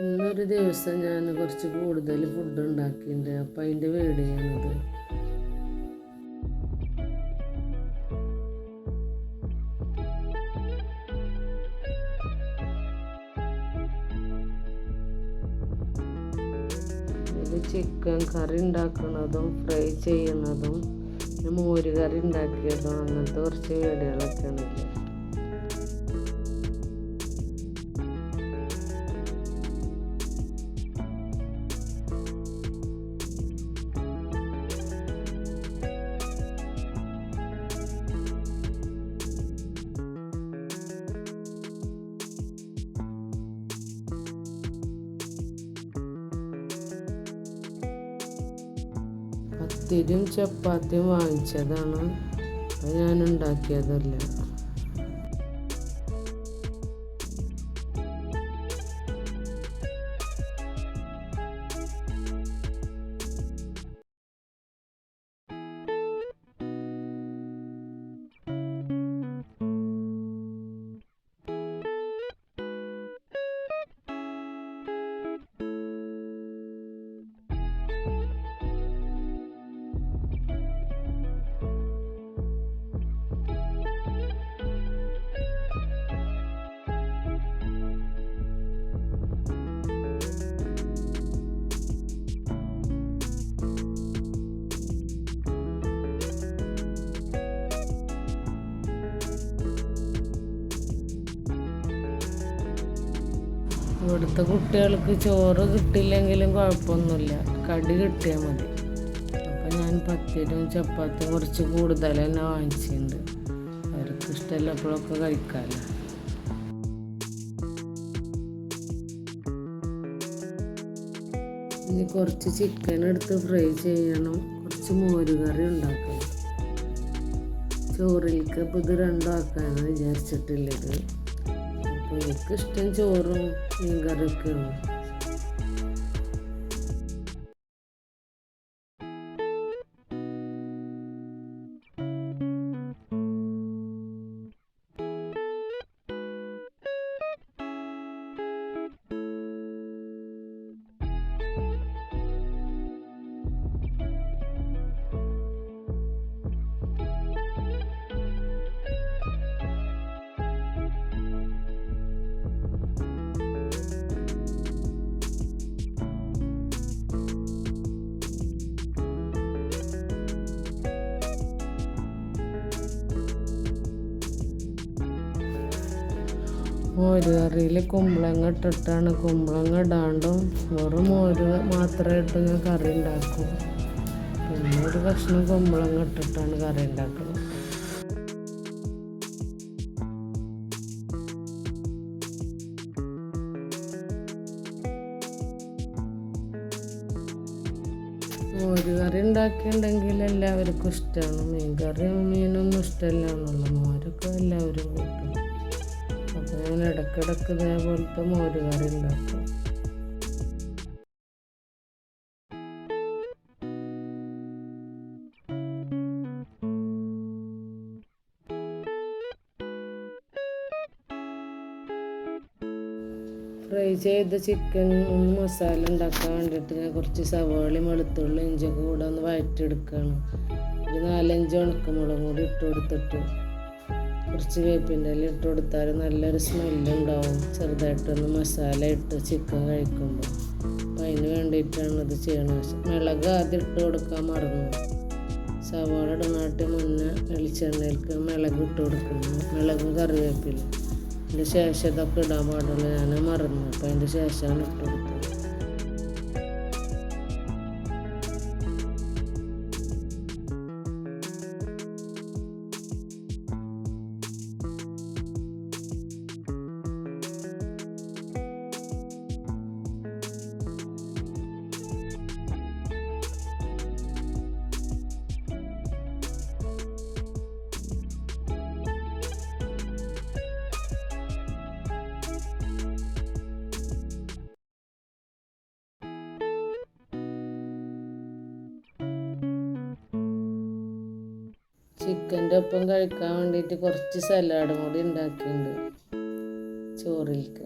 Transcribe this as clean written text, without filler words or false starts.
ഇന്നൊരു ദിവസം ഞാൻ കുറച്ച് കൂടുതൽ ഫുഡ് ഉണ്ടാക്കിയിട്ടുണ്ട്. അപ്പം അതിൻ്റെ വീഡിയോ ആണിത്. ഇത് ചിക്കൻ കറി ഉണ്ടാക്കുന്നതും ഫ്രൈ ചെയ്യുന്നതും മോര് കറി ഉണ്ടാക്കിയതും അങ്ങനത്തെ കുറച്ച് വീഡിയോകളൊക്കെയാണ് ഇതിൽ. പത്തിരിയും ചപ്പാത്തിയും വാങ്ങിച്ചതാണ്, അത് ഞാൻ ഉണ്ടാക്കിയതല്ല. ഇവിടുത്തെ കുട്ടികൾക്ക് ചോറ് കിട്ടില്ലെങ്കിലും കുഴപ്പമൊന്നുമില്ല, കടി കിട്ടിയാൽ മതി. അപ്പം ഞാൻ പത്തിരിയും ചപ്പാത്തിയും കുറച്ച് കൂടുതൽ തന്നെ വാങ്ങിച്ചിട്ടുണ്ട്. അവർക്ക് ഇഷ്ടമുള്ളപ്പോഴൊക്കെ കഴിക്കാമല്ലോ. ഇനി കുറച്ച് ചിക്കൻ എടുത്ത് ഫ്രൈ ചെയ്യണം, കുറച്ച് മോര് കറി ഉണ്ടാക്കണം. ചോറിലേക്ക് ഇപ്പോൾ ഇത് രണ്ടും ആക്കാനാണ് വിചാരിച്ചിട്ടുള്ളത്. അപ്പോൾ എനിക്കിഷ്ടം ചോറും മീൻ കറിയൊക്കെയാണ്. മോര് കറിയിൽ കുമ്പളങ്ങ ഇട്ടിട്ടാണ്, കുമ്പളങ്ങ ഇടാണ്ടും വെറും മോര് മാത്രമായിട്ട് ഞാൻ കറി ഉണ്ടാക്കും. പിന്നെ ഒരു കഷ്ണം കുമ്പളങ്ങ ഇട്ടിട്ടാണ് കറി ഉണ്ടാക്കുന്നത്. മോര് കറി ഉണ്ടാക്കിയിട്ടുണ്ടെങ്കിൽ എല്ലാവർക്കും ഇഷ്ടമാണ്. മീൻ കറിയും മീനൊന്നും ഇഷ്ടമല്ലാന്നുള്ളൂ, മോരൊക്കെ എല്ലാവരും കൂട്ടും. അപ്പോൾ ഞാൻ ഇടയ്ക്കിടയ്ക്ക് ഇതേപോലത്തെ മോര് കറി ഉണ്ടാക്കും. ഫ്രൈ ചെയ്ത ചിക്കൻ ഒന്ന് മസാല ഉണ്ടാക്കാൻ വേണ്ടിയിട്ട് ഞാൻ കുറച്ച് സവാളയും വെളുത്തുള്ളി ഇഞ്ചിയൊക്കെ കൂടെ ഒന്ന് വഴറ്റിയെടുക്കുകയാണ്. ഒരു 4-5 ഉണക്കമുളകും കൂടി ഇട്ട് കൊടുത്തിട്ട് കുറച്ച് വേപ്പിൻ്റെ ഇല ഇട്ട് കൊടുത്താൽ നല്ലൊരു സ്മെല്ലുണ്ടാവും. ചെറുതായിട്ടൊന്ന് മസാല ഇട്ട് ചിക്കൻ കഴിക്കുമ്പോൾ. അപ്പം അതിന് വേണ്ടിയിട്ടാണ് ഇത് ചെയ്യണത്. മിളക് ആദ്യം ഇട്ട് കൊടുക്കാൻ മറന്നു. സവാള ഇടുന്നാട്ടി മുന്നേ വെളിച്ചെണ്ണയിലേക്ക് മിളക് ഇട്ട് കൊടുക്കുന്നു, മിളകും കറിവേപ്പില. അതിൻ്റെ ശേഷം ഇതൊക്കെ ഇടാൻ പാടുള്ളൂ, ഞാൻ മറന്നു. അപ്പം അതിൻ്റെ ശേഷമാണ് ഇട്ട് കൊടുത്തത്. ചിക്കൻ്റെ ഒപ്പം കഴിക്കാൻ വേണ്ടിയിട്ട് കുറച്ച് സലാഡും കൂടി ഉണ്ടാക്കിയിട്ടുണ്ട് ചോറിലേക്ക്.